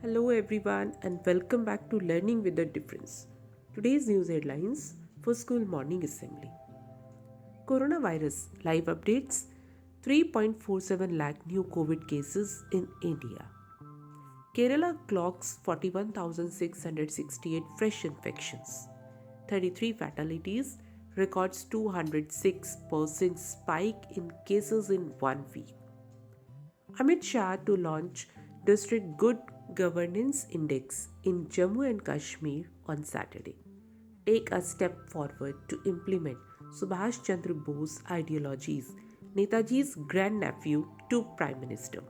Hello, everyone, and welcome back to Learning with a Difference. Today's news headlines for School Morning Assembly. Coronavirus live updates: 3.47 lakh new COVID cases in India. Kerala clocks 41,668 fresh infections, 33 fatalities, records 206% spike in cases in 1 week. Amit Shah to launch District Good Governance Index in Jammu and Kashmir on Saturday. Take a step forward to implement Subhash Chandra Bose ideologies, Netaji's grandnephew to Prime Minister.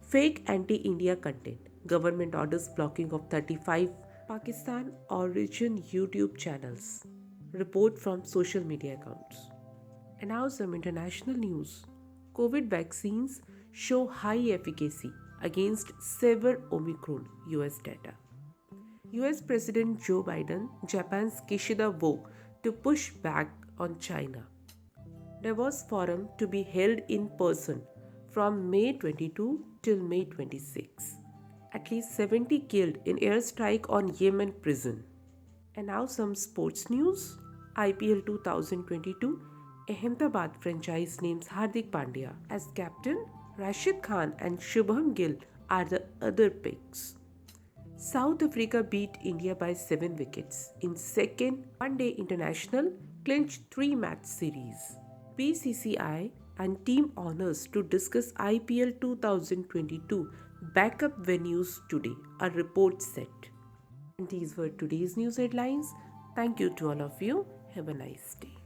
Fake anti-India content. Government orders blocking of 35 Pakistan origin YouTube channels. Report from social media accounts. And now some international news. COVID vaccines show high efficacy against severe Omicron, US data. US President Joe Biden, Japan's Kishida Wu to push back on China. Davos Forum to be held in person from May 22 till May 26. At least 70 killed in airstrike on Yemen prison. And now some sports news. IPL 2022, Ahmedabad franchise names Hardik Pandya as captain. Rashid Khan and Shubham Gill are the other picks. South Africa beat India by 7 wickets in second one-day international, clinched 3-match series. BCCI and team honors to discuss IPL 2022 backup venues today, a report set. And these were today's news headlines. Thank you to all of you. Have a nice day.